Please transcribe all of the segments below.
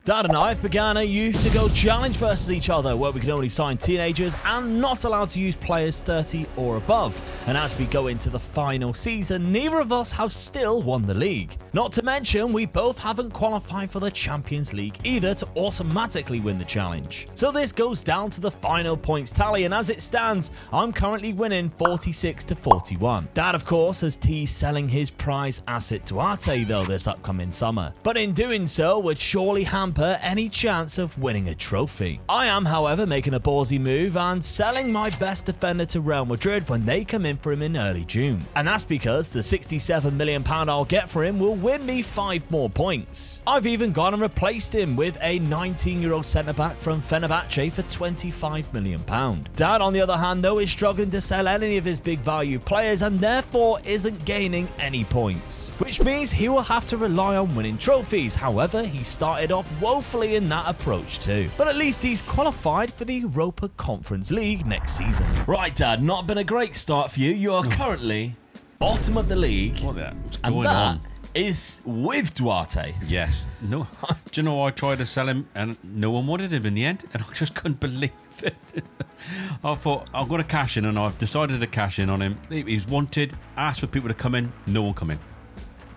Dad and I have began a youth to go challenge versus each other where we can only sign teenagers and not allowed to use players 30 or above. And as we go into the final season, neither of us have still won the league. Not to mention, we both haven't qualified for the Champions League either to automatically win the challenge. So this goes down to the final points tally, and as it stands, I'm currently winning 46 to 41. Dad, of course, has teased selling his prize asset Duarte though this upcoming summer, but in doing so would surely hamper any chance of winning a trophy. I am, however, making a ballsy move and selling my best defender to Real Madrid when they come in for him in early June. And that's because the £67 million I'll get for him will win me 5 more points. I've even gone and replaced him with a 19-year-old centre-back from Fenerbahce for £25 million. Dad, on the other hand, though, is struggling to sell any of his big value players and therefore isn't gaining any points, which means he will have to rely on winning trophies. However, he started off woefully in that approach too. But at least he's qualified for the Europa Conference League next season. Right, Dad, not been a great start for you. You are currently bottom of the league. What's and going that on? is with Duarte. Yes. No. Do you know, I tried to sell him and no one wanted him in the end, and I just couldn't believe it. I thought, I'm going to cash in, and I've decided to cash in on him. He was wanted, asked for people to come in, no one come in.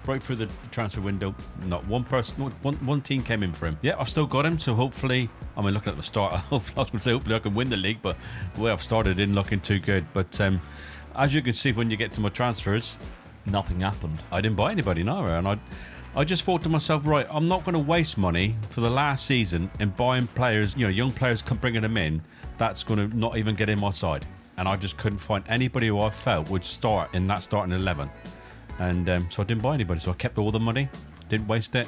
Right through the transfer window, not one person, one team came in for him. Yeah, I've still got him, so hopefully, I mean, looking at the start, I was going to say hopefully I can win the league, but the way I've started isn't looking too good. But as you can see when you get to my transfers, nothing happened. I didn't buy anybody, no, and I just thought to myself, right, I'm not going to waste money for the last season in buying players, young players, bringing them in, that's going to not even get in my side. And I just couldn't find anybody who I felt would start in that starting 11. And so I didn't buy anybody. So I kept all the money, didn't waste it,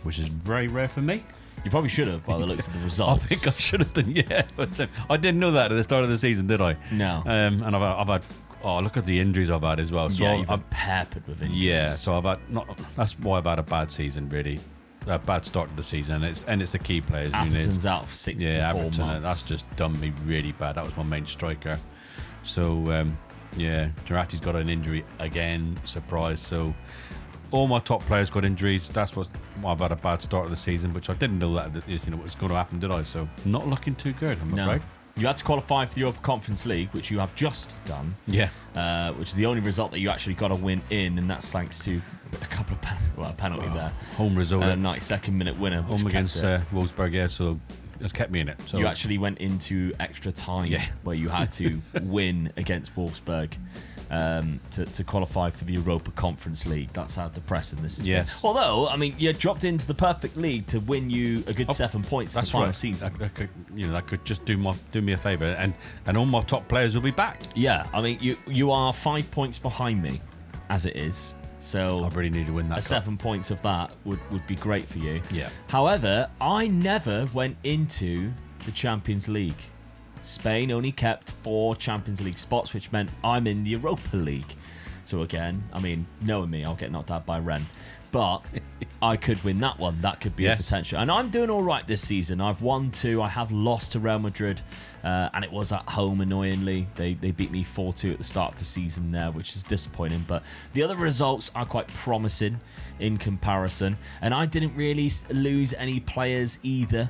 which is very rare for me. You probably should have, by the looks of the results. I think I should have done, yeah. But I didn't know that at the start of the season, did I? No. And I've had, look at the injuries I've had as well. So yeah, you've been peppered with injuries. Yeah, so that's why I've had a bad season, really. A bad start to the season, and it's the key players. Atherton's out for 6 to 4 months. That's just done me really bad. That was my main striker. So, yeah, Girardi's got an injury again, surprise. So all my top players got injuries. That's why I've had a bad start of the season, which I didn't know that was going to happen, did I? So not looking too good, I'm afraid. You had to qualify for the Europa Conference League, which you have just done. Yeah. Which is the only result that you actually got a win in, and that's thanks to a couple of a penalty there. Home result. 92nd minute winner. Home against Wolfsburg, yeah, so it's kept me in it. So you actually went into extra time where you had to win against Wolfsburg to qualify for the Europa Conference League. That's how depressing this is. Yes. Although, I mean, you dropped into the perfect league to win you a good 7 points in the final season. That could just do me a favour, and all my top players will be back. Yeah, I mean, you are 5 points behind me, as it is. So I really need to win that. 7 points of that would be great for you. Yeah. However, I never went into the Champions League. Spain only kept 4 Champions League spots, which meant I'm in the Europa League. So again, I mean, knowing me, I'll get knocked out by Rennes. But I could win that one. That could be a potential. And I'm doing all right this season. I've won 2. I have lost to Real Madrid. And it was at home, annoyingly. They beat me 4-2 at the start of the season there, which is disappointing. But the other results are quite promising in comparison. And I didn't really lose any players either.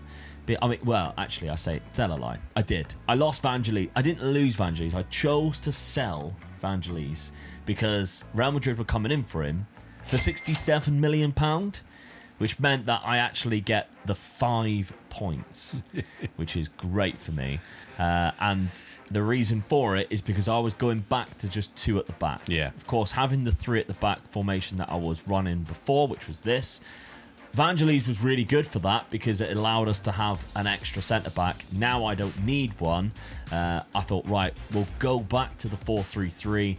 I mean, well, actually, tell a lie. I did. I lost Vangelis. I didn't lose Vangelis. I chose to sell Vangelis because Real Madrid were coming in for him for £67 million, which meant that I actually get the 5 points, which is great for me. And the reason for it is because I was going back to just 2 at the back. Yeah. Of course, having the 3 at the back formation that I was running before, which was this, Vangelis was really good for that because it allowed us to have an extra centre-back. Now I don't need one. I thought, right, we'll go back to the 4-3-3.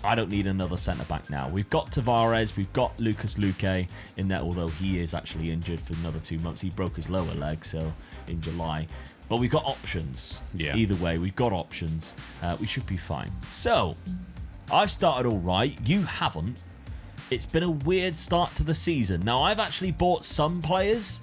I don't need another centre-back now. We've got Tavares, we've got Lucas Luque in there, although he is actually injured for another 2 months. He broke his lower leg, so in July. But we've got options. Yeah. Either way, we've got options. We should be fine. So, I've started all right. You haven't. It's been a weird start to the season. Now, I've actually bought some players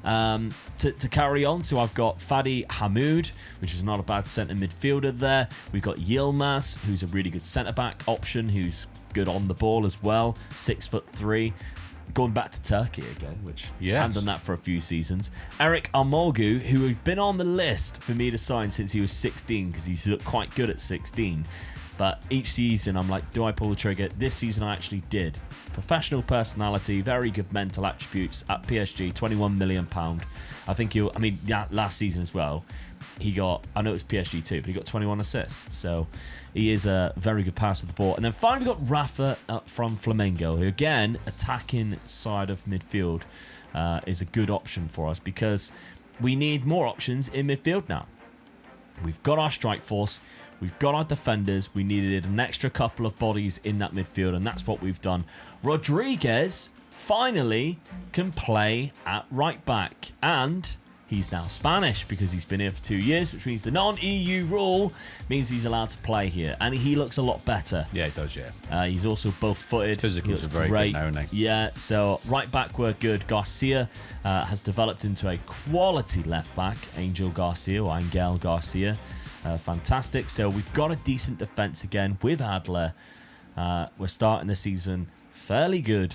to carry on. So I've got Fadi Hamoud, which is not a bad centre midfielder there. We've got Yilmaz, who's a really good centre-back option, who's good on the ball as well, 6'3". going back to Turkey again, which I Yes. haven't done that for a few seasons. Eric Armogu, who has been on the list for me to sign since he was 16, because he's looked quite good at 16. But each season, I'm like, do I pull the trigger? This season, I actually did. Professional personality, very good mental attributes at PSG, £21 million. I think last season as well, he got, I know it was PSG too, but he got 21 assists. So he is a very good passer of the ball. And then finally got Rafa from Flamengo, who again, attacking side of midfield is a good option for us because we need more options in midfield now. We've got our strike force. We've got our defenders. We needed an extra couple of bodies in that midfield, and that's what we've done. Rodriguez finally can play at right back, and he's now Spanish because he's been here for 2 years, which means the non-EU rule means he's allowed to play here, and he looks a lot better. Yeah, it does, yeah. He's also both-footed. Physicals are very good now, aren't they? Yeah, so right back we're good. Garcia has developed into a quality left back, Angel Garcia or Angel Garcia. Fantastic. So we've got a decent defense again with Adler. We're starting the season fairly good.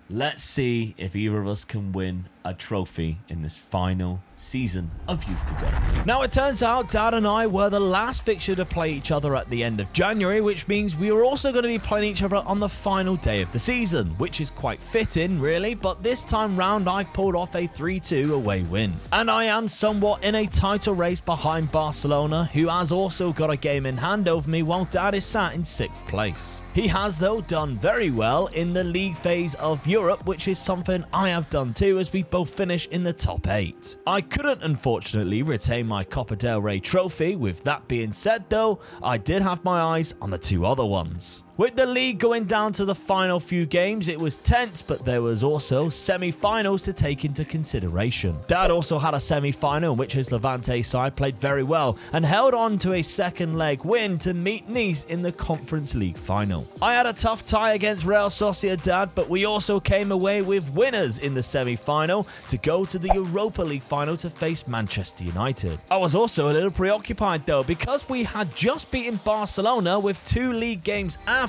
Let's see if either of us can win a trophy in this final season of Youth to Go. Now, it turns out Dad and I were the last fixture to play each other at the end of January, which means we were also going to be playing each other on the final day of the season, which is quite fitting, really, but this time round I've pulled off a 3-2 away win. And I am somewhat in a title race behind Barcelona, who has also got a game in hand over me while Dad is sat in 6th place. He has, though, done very well in the league phase of Europe, which is something I have done too, as we both finish in the top 8. I couldn't, unfortunately, retain my Copa del Rey trophy. With that being said, though, I did have my eyes on the 2 other ones. With the league going down to the final few games, it was tense, but there was also semi-finals to take into consideration. Dad also had a semi-final in which his Levante side played very well and held on to a second leg win to meet Nice in the Conference League final. I had a tough tie against Real Sociedad, but we also came away with winners in the semi-final to go to the Europa League final to face Manchester United. I was also a little preoccupied though, because we had just beaten Barcelona with 2 league games after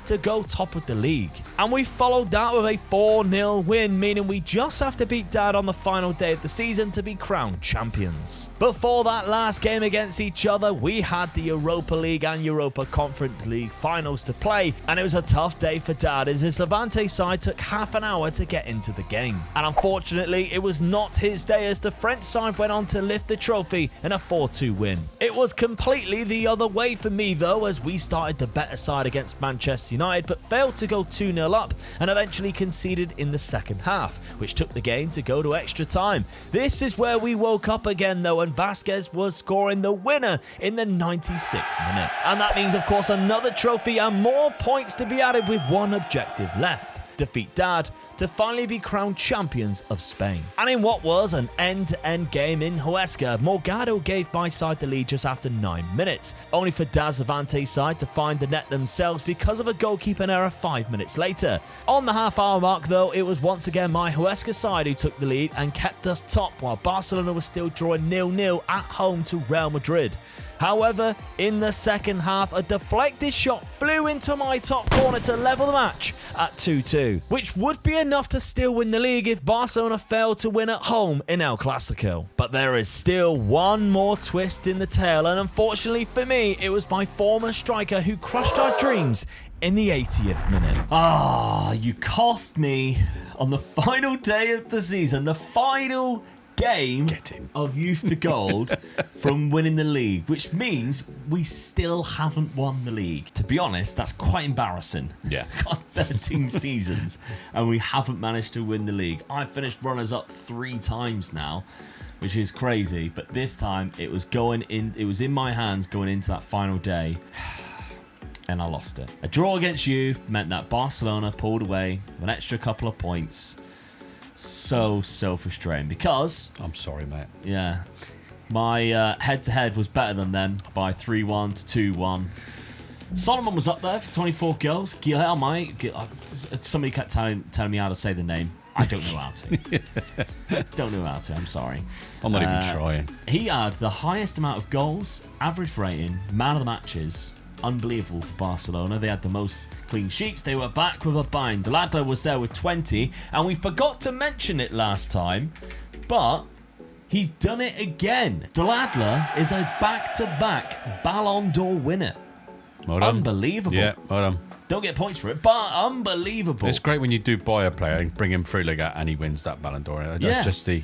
to go top of the league. And we followed that with a 4-0 win, meaning we just have to beat Dad on the final day of the season to be crowned champions. Before that last game against each other, we had the Europa League and Europa Conference League finals to play, and it was a tough day for Dad as his Levante side took half an hour to get into the game. And unfortunately, it was not his day as the French side went on to lift the trophy in a 4-2 win. It was completely the other way for me though, as we started the better side against Manchester United, but failed to go 2-0 up and eventually conceded in the second half, which took the game to go to extra time. This is where we woke up again though, and Vasquez was scoring the winner in the 96th minute. And that means, of course, another trophy and more points to be added with one objective left: defeat Dad to finally be crowned champions of Spain. And in what was an end-to-end game in Huesca, Morgado gave my side the lead just after 9 minutes, only for Dad's Levante side to find the net themselves because of a goalkeeping error 5 minutes later. On the half-hour mark though, it was once again my Huesca side who took the lead and kept us top, while Barcelona was still drawing 0-0 at home to Real Madrid. However, in the second half, a deflected shot flew into my top corner to level the match at 2-2, which would be enough to still win the league if Barcelona failed to win at home in El Clasico. But there is still one more twist in the tale, and unfortunately for me, it was my former striker who crushed our dreams in the 80th minute. You cost me on the final day of the season, the final game of Youth to Gold from winning the league, which means we still haven't won the league. To be honest, that's quite embarrassing. Yeah. We've got 13 seasons and we haven't managed to win the league. I've finished runners-up 3 times now, which is crazy, but this time it was in my hands going into that final day. And I lost it. A draw against you meant that Barcelona pulled away with an extra couple of points. So frustrating because... I'm sorry, mate. Yeah. My head-to-head was better than them by 3-1 to 2-1. Solomon was up there for 24 goals. Somebody kept telling me how to say the name. I don't know how to. Don't know how to, I'm sorry. I'm not even trying. He had the highest amount of goals, average rating, man of the matches, unbelievable for Barcelona. They had the most clean sheets. They were back with a bang. Dladler was there with 20, and we forgot to mention it last time, but he's done it again. Dladler is a back-to-back Ballon d'Or winner. Well done. Unbelievable. Yeah, well done. Don't get points for it, but unbelievable. It's great when you do buy a player and bring him through like that and he wins that Ballon d'Or. That's just the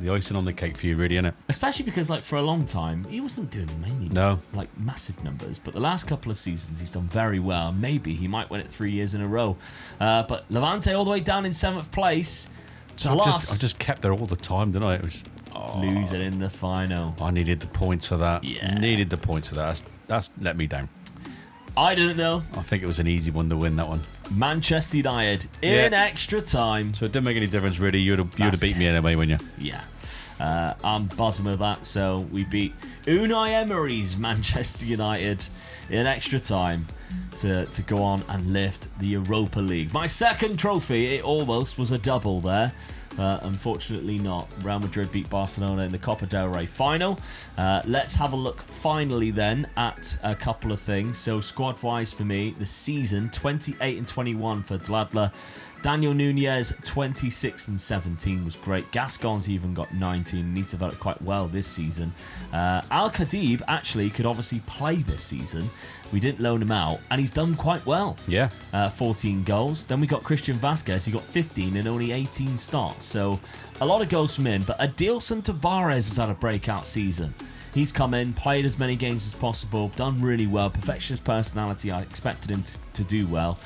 icing on the cake for you, really, isn't it? Especially because, like, for a long time, he wasn't doing many, like, massive numbers. But the last couple of seasons, he's done very well. Maybe he might win it 3 years in a row. But Levante all the way down in 7th place. So I've just kept there all the time, didn't I? It was losing in the final. I needed the points for that. Yeah. Needed the points for that. That's let me down. I didn't know. I think it was an easy one to win, that one. Manchester United in extra time. So it didn't make any difference, really. You'd have beat me anyway, wouldn't you? Yeah. I'm buzzing with that. So we beat Unai Emery's Manchester United in extra time to go on and lift the Europa League. My second trophy. It almost was a double there. Unfortunately not. Real Madrid beat Barcelona in the Copa del Rey final. Let's have a look finally then at a couple of things. So squad wise for me, the season 28 and 21 for Dladler. Daniel Nunez 26 and 17 was great. Gascon's even got 19 and he's developed quite well this season. Al Khadib actually could obviously play this season. We didn't loan him out and he's done quite well. Yeah. 14 goals. Then we got Christian Vasquez. He got 15 and only 18 starts. So a lot of goals from him. But Adilson Tavares has had a breakout season. He's come in, played as many games as possible, done really well. Perfectionist personality, I expected him to do well.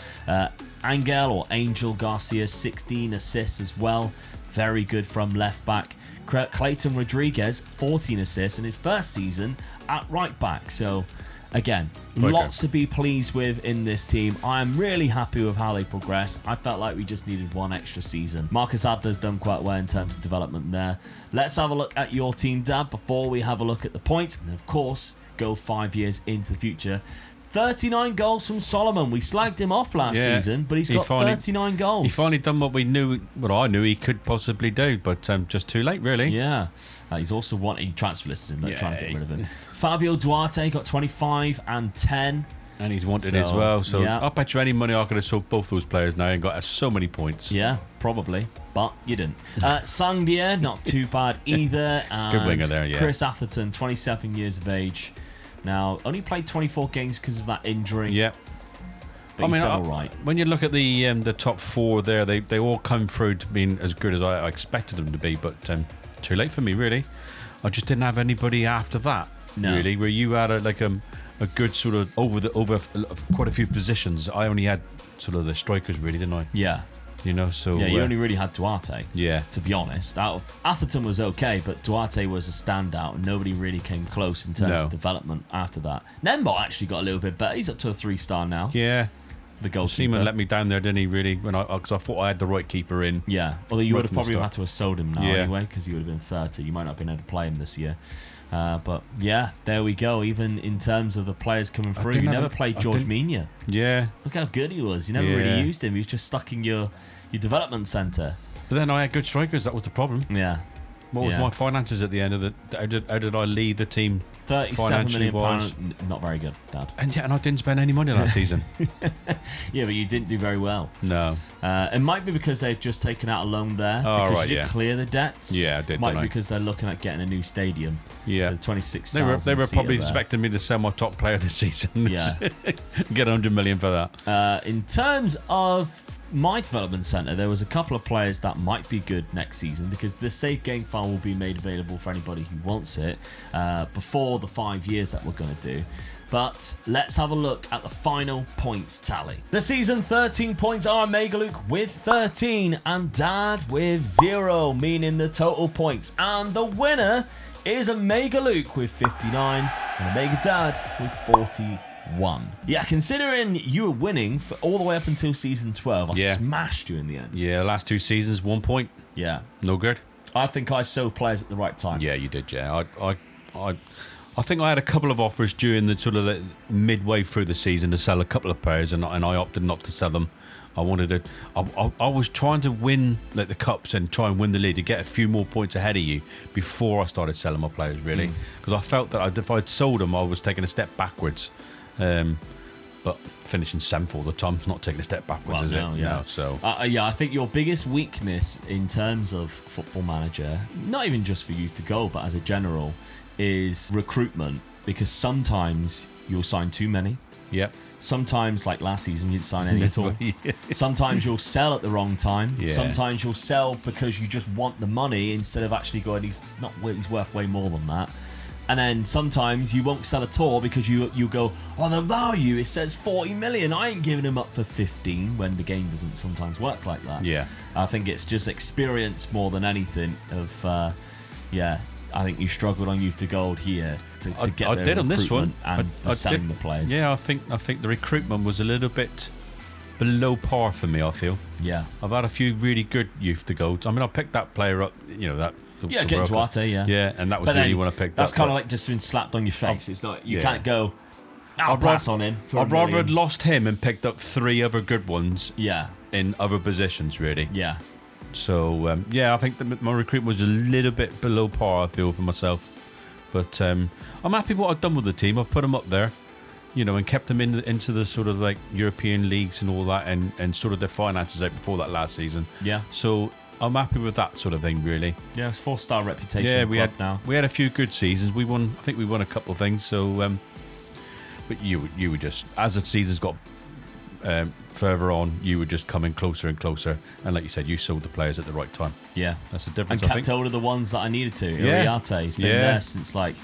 Angel Garcia, 16 assists as well. Very good from left back. Clayton Rodriguez, 14 assists in his first season at right back. So, again, lots to be pleased with in this team. I am really happy with how they progressed. I felt like we just needed one extra season. Marcus Adler's done quite well in terms of development there. Let's have a look at your team, Dad, before we have a look at the points. And, of course, go 5 years into the future. 39 goals from Solomon. We slagged him off last season, but he's got 39 goals. He finally done what I knew he could possibly do, but just too late, really. Yeah. He's also he transfer listed him, trying to get rid of him. Fabio Duarte got 25 and 10. And he's wanted as well. So I bet you any money I could have sold both those players now and got so many points. Yeah, probably. But you didn't. Sangdia, not too bad either. And good winger there, yeah. Chris Atherton, 27 years of age. Now, only played 24 games because of that injury. Yeah. But he's done all right. When you look at the top four there, they all come through to being as good as I expected them to be. But too late for me, really. I just didn't have anybody after that, really, where you had a good sort of over quite a few positions. I only had sort of the strikers, really, didn't I? Yeah. You know, so yeah, you only really had Duarte. Yeah, to be honest, Atherton was okay, but Duarte was a standout, and nobody really came close in terms of development after that. Nembot actually got a little bit better. He's up to a 3-star now. Yeah, the goalkeeper. Seaman let me down there, didn't he? Really, because I thought I had the right keeper in. Yeah, although you would have probably had to have sold him now anyway, because he would have been 30. You might not have been able to play him this year. But yeah, there we go. Even in terms of the players coming through, you never played George Mina. Yeah, look how good he was. You never really used him. He was just stuck in your development centre. But then I had good strikers. That was the problem. Yeah. What was my finances at the end of the? How did I lead the team? £37 million. Not very good, Dad. And I didn't spend any money last season. Yeah, but you didn't do very well. No. It might be because they've just taken out a loan there. Because you did clear the debts. Yeah, I did. It might be because they're looking at getting a new stadium. Yeah. The 26,000. They were probably expecting me to sell my top player this season. Yeah. Get 100 million for that. In terms of my development centre, there was a couple of players that might be good next season, because the save game file will be made available for anybody who wants it before the 5 years that we're going to do. But let's have a look at the final points tally. The season 13 points are Mega Luke with 13 and Dad with 0, meaning the total points. And the winner is a Mega Luke with 59 and a Mega Dad with 41. Yeah, considering you were winning for all the way up until season 12, I smashed you in the end. Yeah, last 2 seasons, 1 point. Yeah. No good. I think I sold players at the right time. Yeah, you did, yeah. I think I had a couple of offers during the sort of the midway through the season to sell a couple of players, and I opted not to sell them. I wanted to. I was trying to win like the cups and try and win the league to get a few more points ahead of you before I started selling my players. Really, because I felt that if I'd sold them, I was taking a step backwards. But finishing 7th all the time is not taking a step backwards, is it? Yeah. No, so yeah, I think your biggest weakness in terms of Football Manager, not even just for Youth to Go, but as a general, is recruitment. Because sometimes you'll sign too many. Yep. Sometimes, like last season, you didn't sign any at all. Sometimes you'll sell at the wrong time. Yeah. Sometimes you'll sell because you just want the money instead of actually going, he's worth way more than that. And then sometimes you won't sell at all because you go, oh, the value, it says 40 million. I ain't giving him up for 15 when the game doesn't sometimes work like that. Yeah. I think it's just experience more than anything of, I think you struggled on Youth to Gold here to get I the did on this one. and selling the players. Yeah, I think the recruitment was a little bit below par for me, I feel. Yeah. I've had a few really good Youth to Golds. I mean, I picked that player up, Getting Duarte, yeah. Yeah, and that was But the then only one I picked that's up. That's kind of like just been slapped on your face. It's not, you Yeah. can't go, I'll pass on him. I'd rather had lost him and picked up 3 other good ones in other positions, really. Yeah. So, I think that my recruitment was a little bit below par, I feel, for myself. But I'm happy with what I've done with the team. I've put them up there, and kept them into the sort of like European leagues and all that, and sort of their finances out before that last season. Yeah. So I'm happy with that sort of thing, really. Yeah, it's 4-star reputation. Yeah, we had a few good seasons. I think we won a couple of things. So, but you were just, as the seasons got further on, you were just coming closer and closer. And like you said, you sold the players at the right time. Yeah, that's the difference. And kept hold of the ones that I needed to. Yeah. Uriarte, he's been there since like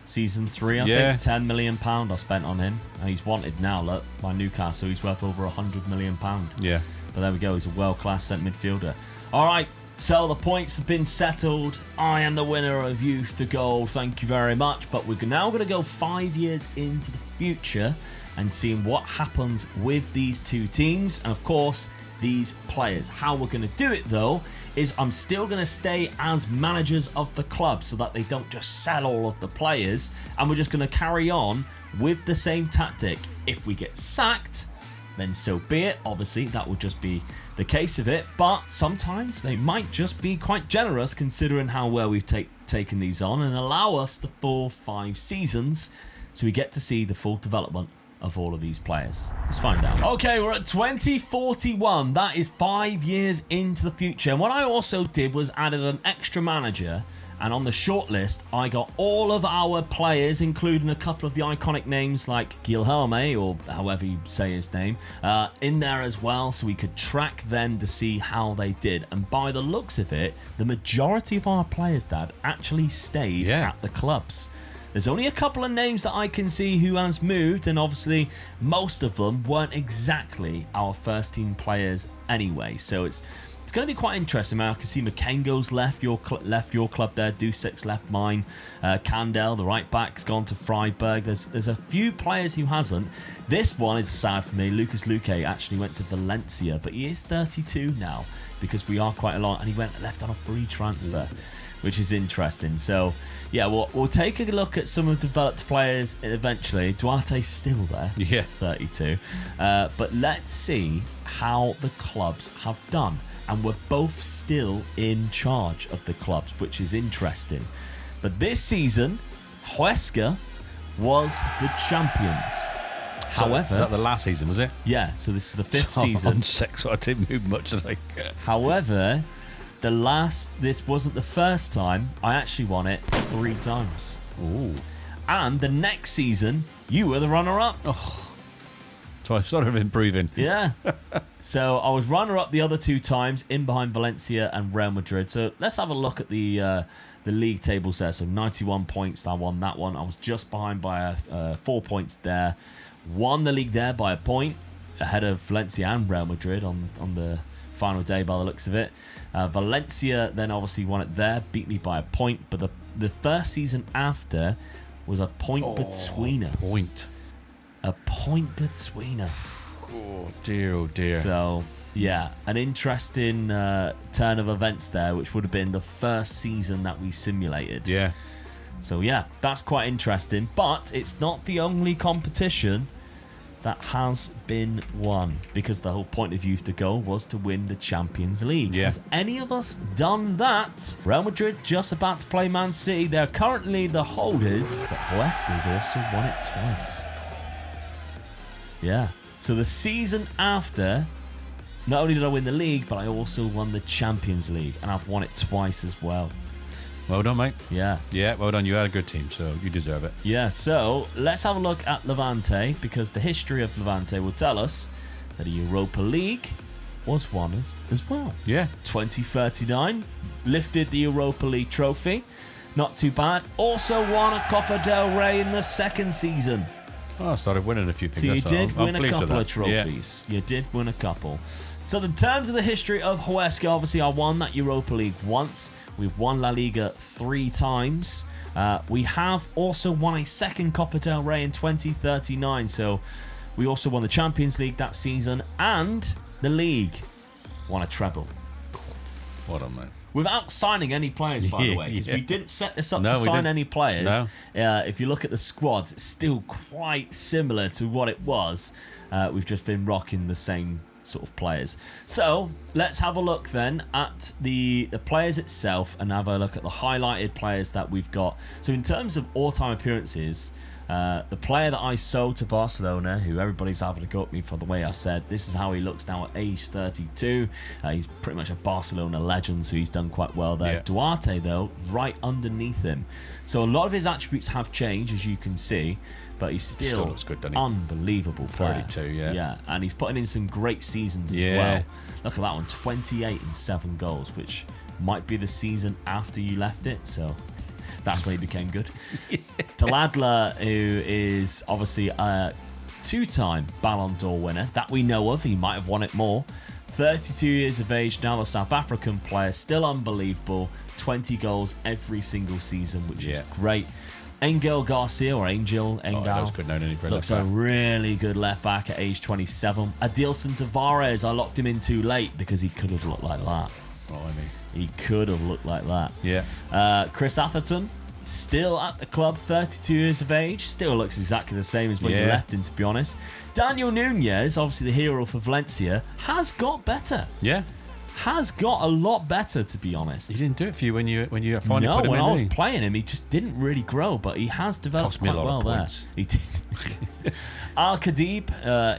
season 3, I think. £10 million I spent on him, and he's wanted now. Look, by Newcastle, he's worth over £100 million. Yeah, but there we go. He's a world-class centre midfielder. All right. So the points have been settled. I am the winner of Youth to Gold. Thank you very much. But we're now going to go 5 years into the future and seeing what happens with these two teams and, of course, these players. How we're going to do it, though, is I'm still going to stay as managers of the club so that they don't just sell all of the players, and we're just going to carry on with the same tactic. If we get sacked, then so be it. Obviously, that will just be the case of it, but sometimes they might just be quite generous considering how well we've taken these on and allow us the full 5 seasons so we get to see the full development of all of these players. Let's find out. Okay, we're at 2041. That is 5 years into the future. And what I also did was added an extra manager, and on the shortlist, I got all of our players, including a couple of the iconic names like Guilherme, or however you say his name, in there as well, so we could track them to see how they did. And by the looks of it, the majority of our players, Dad, actually stayed at the clubs. There's only a couple of names that I can see who has moved, and obviously most of them weren't exactly our first team players anyway. So it's going to be quite interesting, man. I can see Makengo's left your club there. Dusek's left mine. Kandel, the right back's gone to Freiburg. There's a few players who hasn't. This one is sad for me. Lucas Luque actually went to Valencia, but he is 32 now because we are quite a lot, and he went left on a free transfer, which is interesting. So yeah, we'll take a look at some of the developed players eventually. Duarte's still there, 32. But let's see how the clubs have done. And we're both still in charge of the clubs, which is interesting. But this season, Huesca was the champions. However, was that the last season, was it? Yeah, so this is the 5th season. I'm sick, so I didn't move much today. However, this wasn't the first time. I actually won it 3 times. Ooh. And the next season, you were the runner-up. Oh. So I sort of improving. Yeah. So I was runner-up the other 2 times, in behind Valencia and Real Madrid. So let's have a look at the league tables there. So 91 points, I won that one. I was just behind by 4 points there. Won the league there by a point, ahead of Valencia and Real Madrid on the final day by the looks of it. Valencia then obviously won it there, beat me by a point. But the first season after was a point between us. A point between us. Oh dear. So yeah, an interesting turn of events there, which would have been the first season that we simulated. Yeah. So yeah, that's quite interesting. But it's not the only competition that has been won, because the whole point of Youth to Go was to win the Champions League. Yeah. Has any of us done that? Real Madrid just about to play Man City. They're currently the holders, but Huesca's also won it twice. Yeah. So the season after, not only did I win the league, but I also won the Champions League, and I've won it twice as well. Well done, mate. Yeah. Yeah, well done. You had a good team, so you deserve it. Yeah, so let's have a look at Levante, because the history of Levante will tell us that a Europa League was won as well. Yeah. 2039, lifted the Europa League trophy. Not too bad. Also won a Copa del Rey in the second season. Oh, I started winning a few things. So you did I'm win a pleased with couple that. of trophies. Yeah. You did win a couple. So in terms of the history of Huesca, obviously I won that Europa League once. We've won La Liga 3 times. We have also won a second Copa del Rey in 2039. So we also won the Champions League that season, and the league won a treble. Well done, mate. Without signing any players, by the way, because we didn't set this up to sign any players. No. If you look at the squads, it's still quite similar to what it was. We've just been rocking the same sort of players. So let's have a look then at the players itself and have a look at the highlighted players that we've got. So in terms of all-time appearances, the player that I sold to Barcelona, who everybody's having a go at me for the way I said, this is how he looks now at age 32. He's pretty much a Barcelona legend, so he's done quite well there. Yeah. Duarte, though, right underneath him. So a lot of his attributes have changed, as you can see, but he's still looks good, doesn't he? Unbelievable player. 32, yeah. Yeah, and he's putting in some great seasons as well. Look at that one, 28 and 7 goals, which might be the season after you left it, so that's when he became good. Taladla, who is obviously a 2-time Ballon d'Or winner, that we know of. He might have won it more. 32 years of age now, a South African player, still unbelievable. 20 goals every single season, which is great. Angel Garcia, or Angel, that was good known for looks left a back. really good left back at age 27. Adilson Tavares, I locked him in too late because he could have looked like that. Oh, I mean. He could have looked like that. Yeah. Chris Atherton, still at the club, 32 years of age. Still looks exactly the same as when you left him, to be honest. Daniel Nunez, obviously the hero for Valencia, has got better. Yeah. Has got a lot better, to be honest. He didn't do it for you when you finally No, put him in. when I was did he? playing him, he just didn't really grow, but he has developed Cost me a quite lot of well there. points. He did. Al Khadib,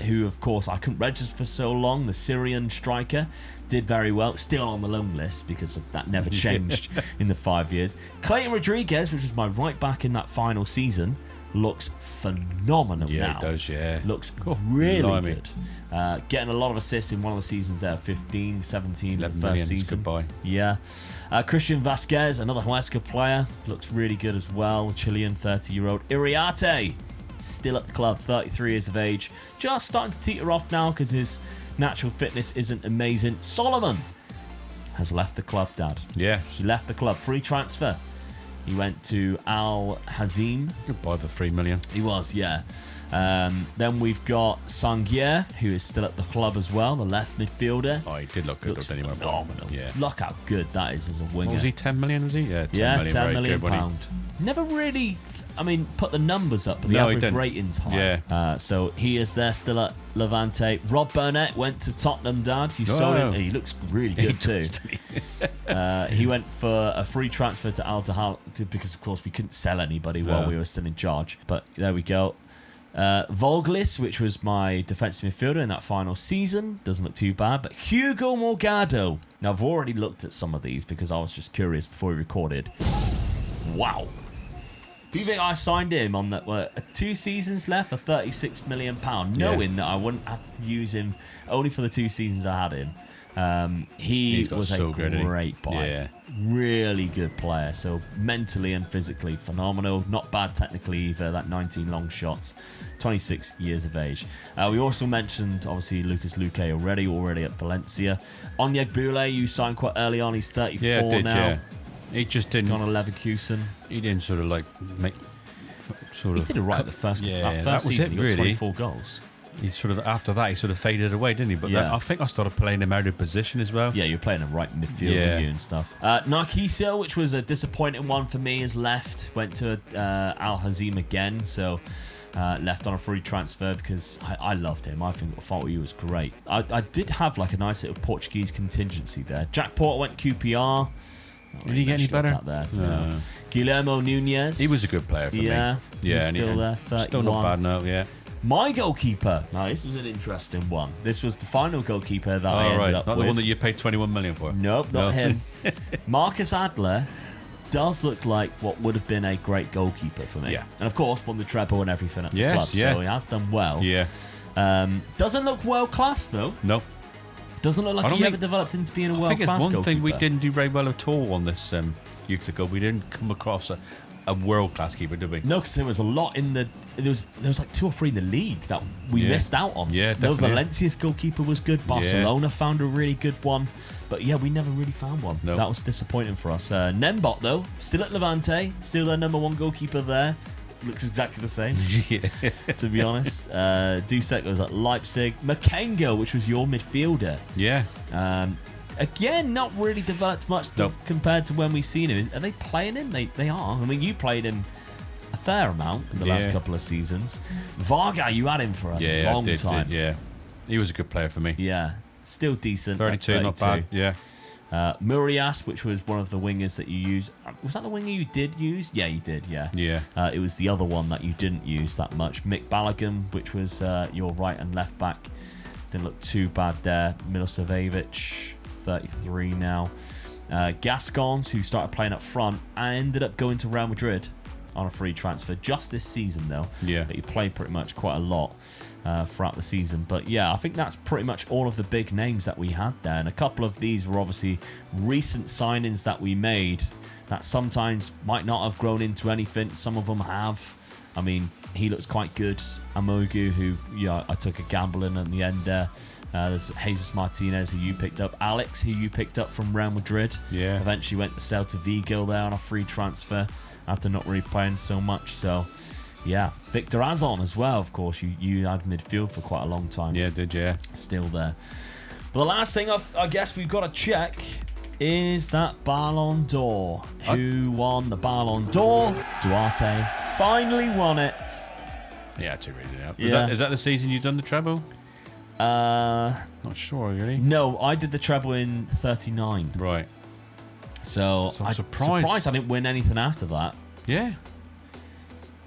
who of course I couldn't register for so long, the Syrian striker, did very well. Still on the loan list because that never changed in the 5 years. Clayton Rodriguez, which was my right back in that final season, looks phenomenal now. Yeah, it does, yeah. Looks really blimey. good. Getting a lot of assists in one of the seasons there, 15, 17, 11 first million, season. goodbye. Yeah. Christian Vasquez, another Huesca player, looks really good as well. Chilean 30-year-old. Iriarte, still at the club, 33 years of age. Just starting to teeter off now because his natural fitness isn't amazing. Solomon has left the club, Dad. Yeah. He left the club. Free transfer. He went to Al Hazim. Goodbye for 3 million. He was, yeah. Then we've got Sangier, who is still at the club as well, the left midfielder. Oh, he did look good. Looks Anyway, phenomenal. Yeah. Look how good that is as a winger. What was he, 10 million, was he? Yeah, 10 Yeah, million. 10 very million good, wasn't pound. Never really, put the numbers up, but the No, he average didn't. rating's high. Yeah. So he is there still at Levante. Rob Burnett went to Tottenham, Dad. You saw him. He looks really good too. He went for a free transfer to Al Dahal because, of course, we couldn't sell anybody while we were still in charge. But there we go. Volglis, which was my defensive midfielder in that final season, doesn't look too bad. But Hugo Morgado. Now, I've already looked at some of these because I was just curious before we recorded. Wow. Do you think I signed him on that 2 seasons left for £36 million, knowing that I wouldn't have to use him only for the 2 seasons I had him? He was a great player. Yeah. Really good player. So mentally and physically phenomenal. Not bad technically either. That 19 long shots. 26 years of age. We also mentioned, obviously, Lucas Luque already at Valencia. Onyeg Boule, you signed quite early on. He's 34 Yeah, did, now. yeah. He just didn't. He's gone to Leverkusen. He didn't sort of like make. He did it right at the first. Yeah, that first was season, it, he got really. 24 goals. He sort of after that he sort of faded away, didn't he? But Yeah. then I think I started playing him out of position as well. Yeah, you're playing him right midfield with you and stuff. Narciso, which was a disappointing one for me, has left. Went to Al Hazim again, so left on a free transfer because I loved him. I thought he was great. I did have like a nice little Portuguese contingency there. Jack Porter went QPR. Did he get any better? There. No. Guillermo Nunez. He was a good player for me. Yeah, Yeah, he's and still there. 31. Still not bad now. Yeah. My goalkeeper. Now, this was an interesting one. This was the final goalkeeper that I ended up Not with. the one that you paid 21 million for. Nope, not him. Marcus Adler does look like what would have been a great goalkeeper for me. Yeah. And of course, won the treble and everything at the club. Yeah. So he has done well. Yeah. Doesn't look world class though. No. Doesn't look like he ever developed into being a world class goalkeeper. I think it's one thing we didn't do very well at all on this youth ago. We didn't come across a world class keeper, did we? No, because there was a lot in the. There was like 2 or 3 in the league that we missed out on. Yeah, definitely. No, Valencia's goalkeeper was good. Barcelona found a really good one. But yeah, we never really found one. No. That was disappointing for us. Nembot, though, still at Levante. Still their number 1 goalkeeper there. Looks exactly the same, to be honest. Dusek was at Leipzig. Makengo, which was your midfielder. Yeah. Again, not really developed much compared to when we seen him. Are they playing him? They are. I mean, you played him a fair amount in the last couple of seasons. Varga, you had him for a long time. Yeah, he was a good player for me. Yeah, still decent. 32, not bad. Yeah. Murias, which was one of the wingers that you used. Was that the winger you did use? Yeah, you did, yeah. Yeah. It was the other one that you didn't use that much. Mick Balogun, which was your right and left back. Didn't look too bad there. Milosevic, 33 now. Gascons, who started playing up front, ended up going to Real Madrid on a free transfer just this season, though. Yeah. But he played pretty much quite a lot throughout the season. But yeah, I think that's pretty much all of the big names that we had there. And a couple of these were obviously recent signings that we made that sometimes might not have grown into anything. Some of them have. I mean, he looks quite good. Amogu, who I took a gamble in the end there. There's Jesus Martinez, who you picked up. Alex, who you picked up from Real Madrid. Yeah. Eventually went to Celta Vigo there on a free transfer after not really playing so much. So, yeah. Victor Azon as well, of course. You had midfield for quite a long time. Yeah, did you? Yeah. Still there. But the last thing I guess we've got to check is that Ballon d'Or. Who won the Ballon d'Or? Duarte finally won it. Yeah, too really. Yeah. Is that the season you've done the treble? Not sure, really. No, I did the treble in 39. Right. So I'm I'm surprised I didn't win anything after that. Yeah.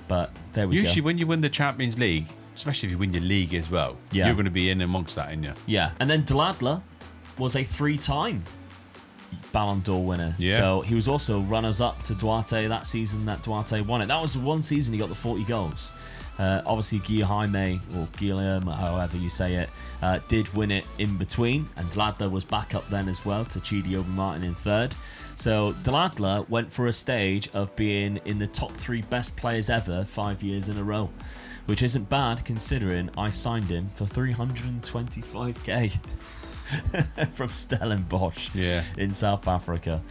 But there we go. Usually when you win the Champions League, especially if you win your league as well, you're going to be in amongst that, aren't you? Yeah. And then Deladler was a 3-time Ballon d'Or winner. Yeah. So he was also runners-up to Duarte that season that Duarte won it. That was the one season he got the 40 goals. Obviously, Guilherme, or Guilherme, however you say it, did win it in between, and Deladler was back up then as well to Chidi Obi Martin in third. So Deladler went for a stage of being in the top 3 best players ever 5 years in a row, which isn't bad considering I signed him for 325k from Stellenbosch in South Africa.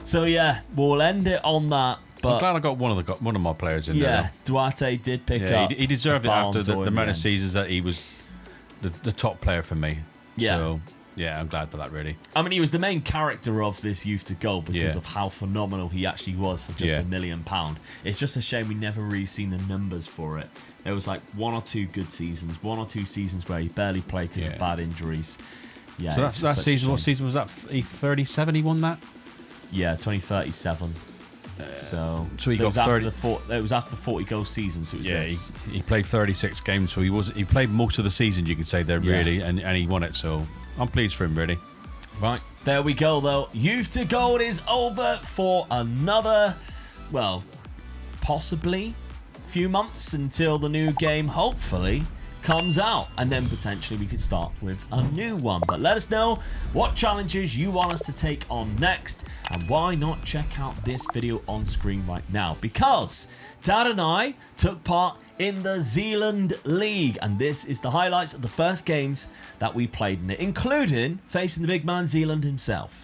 So yeah, we'll end it on that. But I'm glad I got one of my players in there. Yeah, Duarte did pick up. He deserved it after the amount of end. seasons that he was the top player for me. Yeah. So, yeah, I'm glad for that, really. I mean, he was the main character of this youth to go because of how phenomenal he actually was for just £1 million. It's just a shame we never really seen the numbers for it. There was like 1 or 2 good seasons, 1 or 2 seasons where he barely played because of bad injuries. Yeah. So that season, what season was that? 37 he won that? Yeah, 2037. So he got 30. It was after the 40 goal season. So it was this. He played 36 games, so he played most of the season, you could say there, really, and he won it. So I'm pleased for him, really. Right, there we go, though. Youth to Gold is over for another, well, possibly few months until the new game, hopefully, comes out, and then potentially we could start with a new one. But let us know what challenges you want us to take on next, and why not check out this video on screen right now, because Dad and I took part in the Zealand League, and this is the highlights of the first games that we played in it, including facing the big man Zealand himself.